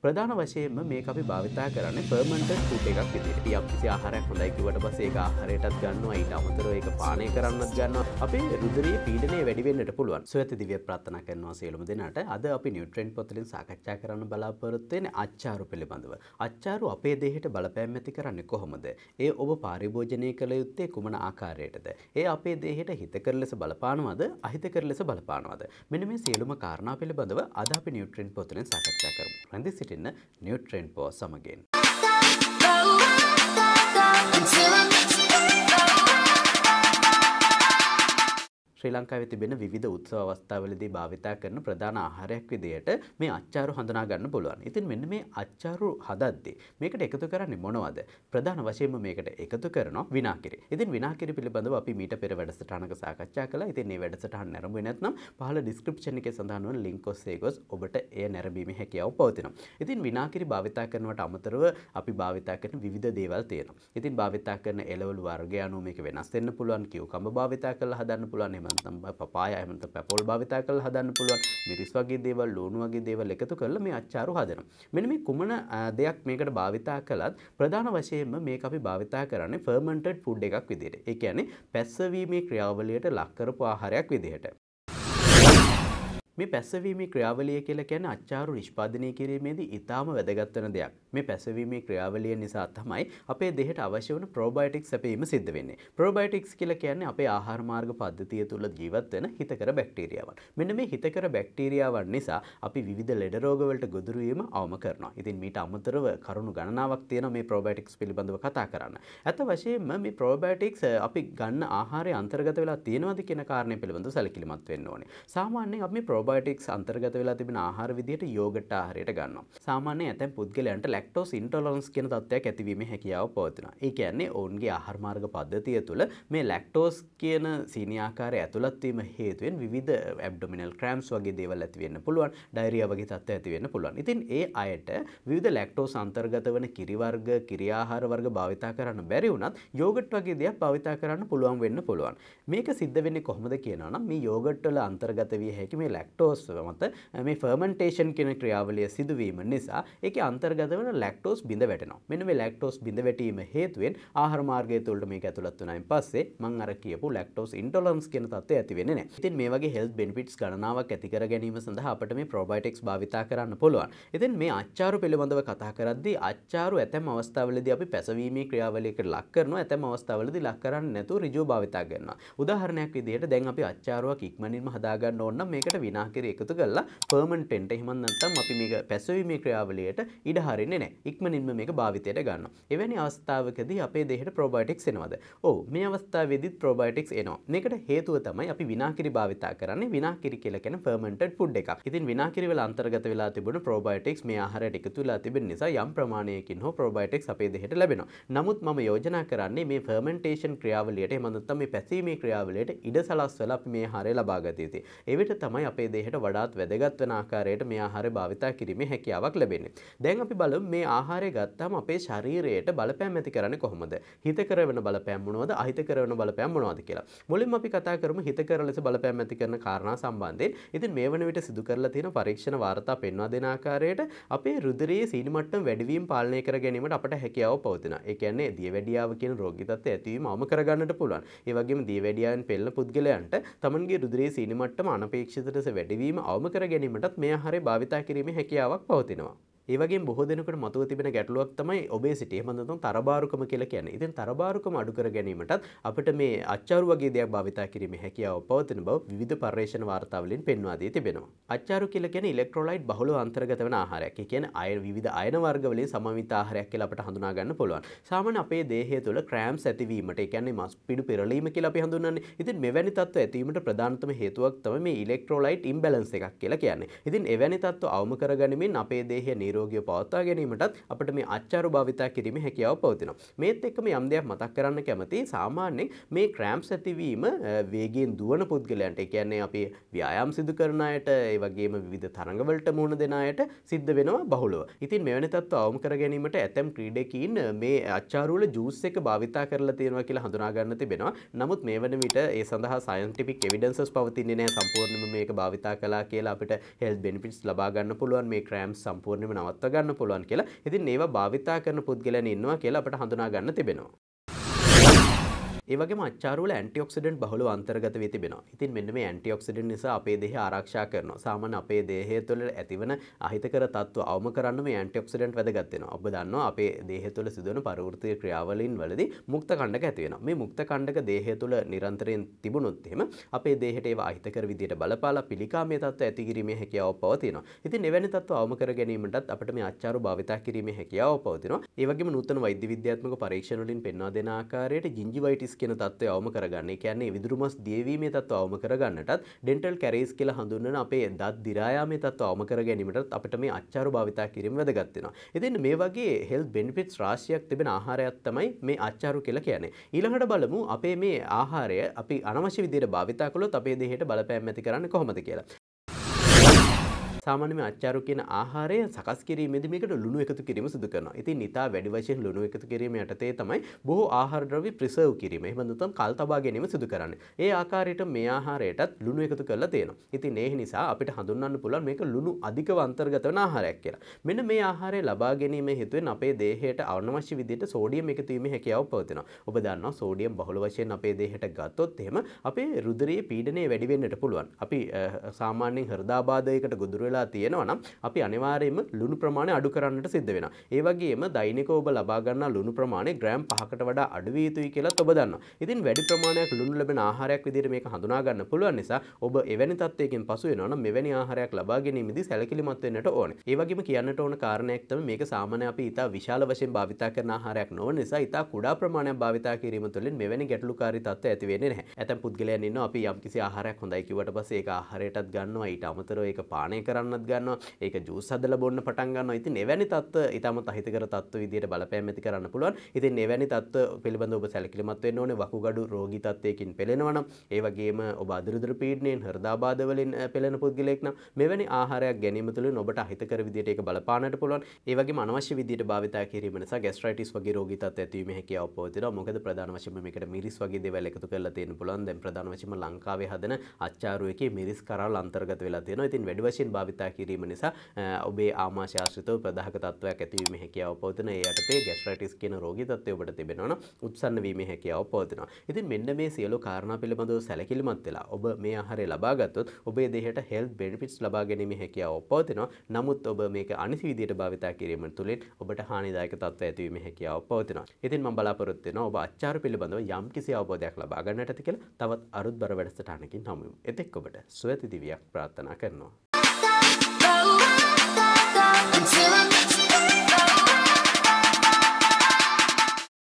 ප්‍රධාන වශයෙන්ම මේක අපි භාවිතා කරන්නේ fermented food එකක් විදිහට. අපි යම්කිසි ආහාරයක් හොඳයි කිව්වට පස්සේ ඒක ආහාරයටත් ගන්නවා, ඊට අමතරව ඒක පානය කරන්නත් ගන්නවා. අපේ රුධිරයේ පීඩනය වැඩි වෙන්නට පුළුවන්. සොයති දිව්‍ය ප්‍රාර්ථනා කරනවා සියලුම දෙනාට. අද අපි නියුට්‍රියන්ට් පොතලින් සාකච්ඡා කරන්න බලාපොරොත්තු වෙන්නේ අච්චාරු පිළිබඳව. අච්චාරු අපේ දේහයට බලපෑම් ඇති කරන්නේ කොහොමද? ඒ ඔබ පරිභෝජනය කළ යුත්තේ කුමන ආකාරයටද? ඒ අපේ දේහයට හිතකර ලෙස බලපානවද, අහිතකර ලෙස බලපානවද? මෙන්න මේ සියලුම කාරණා පිළිබඳව අද අපි නියුට්‍රියන්ට් පොතලින් සාකච්ඡා කරමු. රැඳී සිටින්න නියුට්‍රියන්ට් පොත සමගින්. ශ්‍රී ලංකාවේ තිබෙන විවිධ උත්සව අවස්ථාවලදී භාවිතා කරන ප්‍රධාන ආහාරයක් විදියට මේ අච්චාරු හඳුනා ගන්න පුළුවන්. ඉතින් මෙන්න මේ අච්චාරු හදද්දී මේකට එකතු කරන්නේ මොනවද? ප්‍රධාන වශයෙන්ම මේකට එකතු කරනවා විනාකිරි. ඉතින් විනාකිරි පිළිබඳව අපි මීට පෙර වැඩසටහනක සාකච්ඡා කළා. ඉතින් මේ වැඩසටහන නැරඹුවේ නැත්නම් පහළ ඩිස්ක්‍රිප්ෂන් එකේ සඳහන් වන ලින්ක් ඔස්සේ ගොස් ඔබට එය නැරඹීමේ හැකියාව පවතිනවා. ඉතින් විනාකිරි භාවිතා කරනවට අමතරව අපි භාවිතා කරන විවිධ දේවල් තියෙනවා. ඉතින් භාවිතා කරන එළවලු වර්ගය අනුව මේක වෙනස් වෙන්න පුළුවන්. කියුකම්බ භාවිතා කරලා හදන්න පුළුවන්. පපාය එහෙම නැත්නම් පැපොල් භාවිතා කරලා හදන්න පුළුවන්. මිරිස් වගේ දේවල්, ලුණු වගේ දේවල් එකතු කරලා මේ අච්චාරු හදනවා. මෙන්න මේ කුමන දෙයක් මේකට භාවිතා කළත් ප්‍රධාන වශයෙන්ම මේක අපි භාවිතා කරන්නේ fermented food එකක් විදිහට. ඒ කියන්නේ පැස්සවීමේ ක්‍රියාවලියට ලක් කරපු ආහාරයක් විදිහට. මේ පැස්සවීමේ ක්‍රියාවලිය කියලා කියන්නේ අච්චාරු නිෂ්පාදනය කිරීමේදී ඉතාම වැදගත් වෙන දෙයක්. මේ පැස්සවීමේ ක්‍රියාවලිය නිසා තමයි අපේ දෙහයට අවශ්‍ය වන ප්‍රොබයොටික්ස් සැපයීම සිද්ධ වෙන්නේ. ප්‍රොබයොටික්ස් කියලා කියන්නේ අපේ ආහාර මාර්ග පද්ධතිය තුළ ජීවත් වෙන හිතකර බැක්ටීරියාවන්. මෙන්න මේ හිතකර බැක්ටීරියාවන් නිසා අපි විවිධ ලෙඩ රෝග වලට ගොදුරු වීම අවම කරනවා. ඉතින් මීට අමතරව කරුණු ගණනාවක් තියෙනවා මේ ප්‍රොබයොටික්ස් පිළිබඳව කතා කරන්න. ඇත්ත වශයෙන්ම මේ ප්‍රොබයොටික්ස් අපි ගන්න ආහාරයේ අන්තර්ගත වෙලා තියෙනවද කියන කාරණය පිළිබඳව සැලකිලිමත් වෙන්න ඕනේ. සාමාන්‍යයෙන් අපි ප්‍රොබයොටික්ස් අන්තර්ගත වෙලා තිබෙන ආහාර විදිහට යෝගට් ආහාරයට ගන්නවා. සාමාන්‍යයෙන් ඇතැම් පුද්ගලයන්ට ලැක්ටෝස් ඉන්ටොලරන්ස් කියන තත්ත්වයක් ඇතිවීමේ හැකියාව පවතිනවා. ඒ කියන්නේ ඔවුන්ගේ ආහාර මාර්ග පද්ධතිය තුළ මේ ලැක්ටෝස් කියන සීනි ආකාරය ඇතුළත් වීම හේතුවෙන් විවිධ ඇබ්ඩොමිනල් ක්‍රැම්ස් වගේ දේවල් ඇති වෙන්න පුළුවන්. ඩයරියා වගේ තත්ත්ව ඇති වෙන්න පුළුවන්. ඉතින් ඒ අයට විවිධ ලැක්ටෝස් අන්තර්ගත වන කිරි වර්ග, කිරි ආහාර වර්ග භාවිතා කරන්න බැරි වුණත් යෝගට් වගේ දේවල් භාවිතා කරන්න පුළුවන් වෙන්න පුළුවන්. මේක සිද්ධ වෙන්නේ කොහොමද කියනවා නම් මේ යෝගට් වල අන්තර්ගත විය හැකි මේ ලැක්ටෝස් මත මේ ෆර්මන්ටේෂන් කියන ක්‍රියාවලිය සිදුවීම නිසා ඒකේ අන්තර්ගත වන ලැක්ටෝස් බිඳ වැටෙනවා. මෙන්න මේ ලැක්ටෝස් බිඳ වැටීම හේතුවෙන් ආහාර මාර්ගය තුළට මේක ඇතුළත් වුණායින් පස්සේ මම අර කියපු ලැක්ටෝස් ඉන්ටොලරන්ස් කියන තත්ත්වය ඇති වෙන්නේ නැහැ. ඉතින් මේ වගේ හෙල්ත් බෙනිෆිට්ස් ගණනාවක් ඇති කර ගැනීම සඳහා අපිට මේ ප්‍රොබයොටික්ස් භාවිතා කරන්න පුළුවන්. ඉතින් මේ අච්චාරු පිළිබඳව කතා කරද්දී අච්චාරු ඇතැම් අවස්ථාවලදී අපි පැසවීමේ ක්‍රියාවලියකට ලක් කරනවා. ඇතැම් අවස්ථාවලදී ලක් කරන්නේ නැතුව ඍජුව භාවිතා කරනවා. උදාහරණයක් විදිහට දැන් අපි අච්චාරුවක් ඉක්මනින්ම හදා ගන්න ඕන නම් මේකට විනාකිරි එකතු කරලා ෆර්මන්ටෙන්ට් එහෙම නැත්නම් අපි මේක පැසවීමේ ක්‍රියාවලියට ඉඩ හරින්නේ නැහැ. ඉක්මනින්ම මේක භාවිතයට ගන්නවා. එවැනි අවස්ථාවකදී අපේ දෙහයට ප්‍රොබයොටික්ස් එනවද? ඔව්, මේ අවස්ථාවේදීත් ප්‍රොබයොටික්ස් එනවා. මේකට හේතුව තමයි අපි විනාකිරි භාවිතා කරන්නේ. විනාකිරි කියලා කියන ෆර්මන්ටඩ් ෆුඩ් එකක්. ඉතින් විනාකිරි වල අන්තර්ගත වෙලා තිබුණු ප්‍රොබයොටික්ස් මේ ආහාරයට එකතු වෙලා තිබෙන නිසා යම් ප්‍රමාණයකින් හෝ ප්‍රොබයොටික්ස් අපේ දෙහයට ලැබෙනවා. නමුත් මම යෝජනා කරන්නේ මේ ෆර්මන්ටේෂන් ක්‍රියාවලියට එහෙම නැත්නම් මේ පැසීමේ ක්‍රියාවලියට ඉඩ සලස්වලා අපි මේ ආහාරය ලබා ගත යුතුයි. ඒ විට තමයි අපේ දෙහයට වඩාත් වැදගත් වෙන ආකාරයට මේ ආහාරය භාවිතා කිරීමේ හැකියාවක් ලැබෙන්නේ. දැන් අපි බලමු මේ ආහාරය ගත්තාම අපේ ශරීරයට බලපෑම් ඇති කරන්නේ කොහොමද? හිතකර වෙන බලපෑම් මොනවද? අහිතකර වෙන බලපෑම් මොනවද කියලා. මුලින්ම අපි කතා කරමු හිතකර ලෙස බලපෑම් ඇති කරන කාරණා සම්බන්ධයෙන්. ඉතින් මේ වන විට සිදු කරලා තියෙන පරීක්ෂණ වාර්තා පෙන්වා දෙන ආකාරයට අපේ රුධිරයේ සීනි මට්ටම වැඩිවීම පාලනය කර ගැනීමට අපට හැකියාව පවතිනවා. ඒ කියන්නේ දියවැඩියාව කියන රෝගී තත්ත්වය ඇතිවීම අවම කර ගන්නට පුළුවන්. ඒ වගේම දියවැඩියාවෙන් පෙළෙන පුද්ගලයන්ට තමන්ගේ රුධිරයේ සීනි මට්ටම අනපේක්ෂිත ලෙස වැඩිවීම අවම කර ගැනීමටත් මේ ආහාරය භාවිතා කිරීමේ හැකියාවක් පවතිනවා. ඒ වගේම බොහෝ දෙනෙකුට මතුව තිබෙන ගැටලුවක් තමයි ඔබේසිටි. එහෙම නැත්නම් තරබාරුකම කියලා කියන්නේ. ඉතින් තරබාරුකම අඩු කර ගැනීමටත් අපිට මේ අච්චාරු වගේ දේවල් භාවිතා කිරීමේ හැකියාව පවතින බව විවිධ පර්යේෂණ වාර්තාවලින් පෙන්වා දී තිබෙනවා. අච්චාරු කියලා කියන්නේ ඉලෙක්ට්‍රෝලයිට් බහුලව අන්තර්ගත වෙන ආහාරයක්. ඒ කියන්නේ අයන විවිධ අයන වර්ග වලින් සමන්විත ආහාරයක් කියලා අපිට හඳුනා ගන්න පුළුවන්. සාමාන්‍ය අපේ දේහය තුළ ක්‍රෑම්ස් ඇතිවීමට, ඒ කියන්නේ මස් පිඩු පෙරලීම කියලා අපි හඳුන්වන්නේ. ඉතින් මෙවැනි තත්ත්ව ඇතිවීමට ප්‍රධානතම හේතුවක් තමයි මේ ඉලෙක්ට්‍රෝලයිට් ඉම්බැලන්ස් එකක් කියලා කියන්නේ. ඉතින් එවැනි තත්ත්ව අවම කරගනිමින් අපේ දේහය නිරෝගීව පවත්වා ගැනීමටත් අපිට මේ අච්චාරු භාවිතා කිරීමේ හැකියාව පවතිනවා. මේත් එක්කම යම් දෙයක් මතක් කරන්න කැමතියි. සාමාන්‍යයෙන් මේ ක්‍රෑම්ස් ඇතිවීම වේගයෙන් දුවන පුද්ගලයන්ට, ඒ කියන්නේ අපි ව්‍යායාම සිදු කරන අයට, ඒ වගේම විවිධ තරඟවලට මුහුණ දෙන අයට සිද්ධ වෙනවා බහුලව. ඉතින් මෙවැනි තත්ත්ව අවම කර ගැනීමට ඇතැම් ක්‍රීඩකීන් මේ අච්චාරු වල ජූස් එක භාවිතා කරලා තියෙනවා කියලා හඳුනා ගන්න තිබෙනවා. නමුත් මේ වන විට ඒ සඳහා සයන්ටිෆික් එවිඩන්සස් පවතින්නේ නැහැ. සම්පූර්ණයෙන්ම මේක භාවිතා කළා කියලා අපිට හෙල්ත් බෙනිෆිට්ස් ලබා ගන්න පුළුවන්. මේ ක්‍රෑම්ස් සම්පූර්ණයෙන්ම නවත්ව ගන්න පුළුවන් කියලා. ඉතින් ඒවා භාවිතා කරන පුද්ගලයන් ඉන්නවා කියලා අපිට හඳුනා ගන්න තිබෙනවා. ඒ වගේම අච්චාරු වල ඇන්ටිऑක්සිඩන්ට් බහුලව අන්තර්ගත වී තිබෙනවා. ඉතින් මෙන්න මේ ඇන්ටිऑක්සිඩන්ට් නිසා අපේ දේහය ආරක්ෂා කරනවා. සාමාන්‍ය අපේ දේහය තුළ ඇතිවන අහිතකර තත්ත්ව අවම කරන්න මේ ඇන්ටිऑක්සිඩන්ට් වැදගත් වෙනවා. ඔබ දන්නවා අපේ දේහය තුළ සිදුවන පරිවෘත්තීය ක්‍රියාවලින් වලදී මුක්ත කණ්ඩක ඇති වෙනවා. මේ මුක්ත කණ්ඩක දේහය තුළ නිරන්තරයෙන් තිබුණොත් එහෙම අපේ දේහයට ඒවා අහිතකර විදියට බලපාලා පිළිකාමයේ තත්ත්ව ඇති කිරීමේ හැකියාව පවතිනවා. ඉතින් එවැනි තත්ත්ව අවම කර ගැනීමටත් අපිට මේ අච්චාරු භාවිතා කිරීමේ හැකියාව පවතිනවා. ඒ වගේම නූතන වෛද්‍ය විද්‍යාත්මක පරීක්ෂණ වලින් පෙන්වා දෙන ආකාරයට ජින්ජිවයිටිස් කියන තත්ත්වය අවම කරගන්න. ඒ කියන්නේ විදුරු මස් දියවීමේ තත්ත්වය අවම කරගන්නටත් ඩෙන්ටල් කැරීස් කියලා හඳුන්වන අපේ දත් දිරා යාමේ තත්ත්වය අවම කර ගැනීමටත් අපිට මේ අච්චාරු භාවිතා කිරීම වැදගත් වෙනවා. ඉතින් මේ වගේ හෙල්ත් බෙනිෆිට්ස් රාශියක් තිබෙන ආහාරයක් තමයි මේ අච්චාරු කියලා කියන්නේ. ඊළඟට බලමු අපේ මේ ආහාරය අපි අනවශ්‍ය විදිහට භාවිතා කළොත් අපේ දේහයට බලපෑම් ඇති කරන්නේ කොහොමද කියලා. සාමාන්‍යයෙන් අච්චාරු කියන ආහාරය සකස් කිරීමේදී මේකට ලුණු එකතු කිරීම සිදු කරනවා. ඉතින් නිතා වැඩි වශයෙන් ලුණු එකතු කිරීම යටතේ තමයි බොහෝ ආහාර ද්‍රව්‍ය ප්‍රිසර්ව් කිරීම. එහෙම නැත්නම් කල් තබා ගැනීම සිදු කරන්නේ. ඒ ආකාරයට මේ ආහාරයටත් ලුණු එකතු කරලා තියෙනවා. ඉතින් ඒ නිසා අපිට හඳුන්වන්න පුළුවන් මේක ලුණු අධිකව අන්තර්ගත වන ආහාරයක් කියලා. මෙන්න මේ ආහාරය ලබා ගැනීම හේතුවෙන් අපේ දේහයට අනවශ්‍ය විදිහට සෝඩියම් එකතු වීමේ හැකියාව පවතිනවා. ඔබ දන්නවා සෝඩියම් බහුල වශයෙන් අපේ දේහයට ගත්තොත් එහෙම අපේ රුධිරයේ පීඩනය වැඩි වෙන්නට පුළුවන්. අපි සාමාන්‍යයෙන් හෘදාබාධයකට ගොදුරු වෙලා තියෙනවා නම් අපි අනිවාර්යයෙන්ම ලුණු ප්‍රමාණය අඩු කරන්නට සිද්ධ වෙනවා. ඒ වගේම දෛනිකව ඔබ ලබා ගන්නා ලුණු ප්‍රමාණය ග්‍රෑම් 5කට වඩා අඩු විය යුතුයි කියලාත් ඔබ දන්නවා. ඉතින් වැඩි ප්‍රමාණයක් ලුණු ලැබෙන ආහාරයක් විදිහට මේක හඳුනා ගන්න පුළුවන් නිසා ඔබ එවැනි තත්ත්වයකින් පසු වෙනවා නම් මෙවැනි ආහාරයක් ලබා ගැනීමේදී සැලකිලිමත් වෙන්නට ඕනේ. ඒ වගේම කියන්නට ඕන කාරණයක් තමයි මේක සාමාන්‍ය අපි ඊට විශාල වශයෙන් භාවිතා කරන ආහාරයක් නොවන නිසා ඊට කුඩා ප්‍රමාණයක් භාවිතා කිරීම තුළින් මෙවැනි ගැටලුකාරී තත්ත්ව ඇති වෙන්නේ නැහැ. ඇතැම් පුද්ගලයන් ඉන්නවා අපි යම්කිසි ආහාරයක් හොඳයි කිව්වට පස්සේ ඒක ආහාරයටත් ගන්නවා ඊට අමතරව ඒක පානය කරන්නත් ගන්නවා. ඒක ජූස් හදලා බොන්න පටන් ගන්නවා. ඉතින් එවැනි තත්ත්ව ඊටමත් අහිතකර තත්ත්ව විදියට බලපෑම් ඇති කරන්න පුළුවන්. ඉතින් එවැනි තත්ත්ව පිළිබඳව ඔබ සැලකිලිමත් වෙන්න ඕනේ. වකුගඩු රෝගී තත්ත්වයකින් පෙළෙනවා නම්, ඒ වගේම ඔබ අදිරුදුරු පීඩනයෙන්, හෘදාබාධ වලින් පෙළෙන පුද්ගලයෙක් නම් මෙවැනි ආහාරයක් ගැනීම තුළින් ඔබට අහිතකර විදියට ඒක බලපාන්නට පුළුවන්. ඒ වගේම අනවශ්‍ය විදියට භාවිතා කිරීම නිසා ગેස්ට්‍රයිටිස් වගේ රෝගී තත්ත්ව ඇතිවීමේ හැකියාව පවතිනවා. මොකද ප්‍රධාන වශයෙන්ම මේකට මිරිස් වගේ දේවල් එකතු කරලා තියෙන්න පුළුවන්. දැන් ප්‍රධාන වශයෙන්ම ලංකාවේ හදන අච්චාරු එකේ මිරිස් කරල් අන්තර්ගත වෙලා තියෙනවා. ඉතින් වැඩි වශයෙන් භාවිතා කිරීම නිසා ඔබේ ආමාශය ආශ්‍රිතව ප්‍රදාහක තත්ත්වයක් ඇතිවීමේ හැකියාව පවතින. ඒ යටතේ ગેස්ට්‍රයිටිස් කියන රෝගී තත්ත්වය ඔබට තිබෙනවා නම් උත්සන්න වීමේ හැකියාව පවතිනවා. ඉතින් මෙන්න මේ සියලු කාරණා පිළිබඳව සැලකිලිමත් වෙලා ඔබ මේ ආහාරය ලබා ගත්තොත් ඔබේ දේහයට හෙල්ත් බෙනිෆිට්ස් ලබා ගැනීමේ හැකියාව පවතිනවා. නමුත් ඔබ මේක අනිසි විදියට භාවිතා කිරීම තුළින් ඔබට හානිදායක තත්ත්ව ඇතිවීමේ හැකියාව පවතිනවා. ඉතින් මම බලාපොරොත්තු වෙනවා ඔබ අච්චාරු පිළිබඳව යම්කිසි අවබෝධයක් ලබා ගන්නට ඇති කියලා. තවත් අරුත්බර වැඩසටහනකින් හමු වෙමු. එතෙක් ඔබට සුවති දිවියක් ප්‍රාර්ථනා කරනවා. Until I'm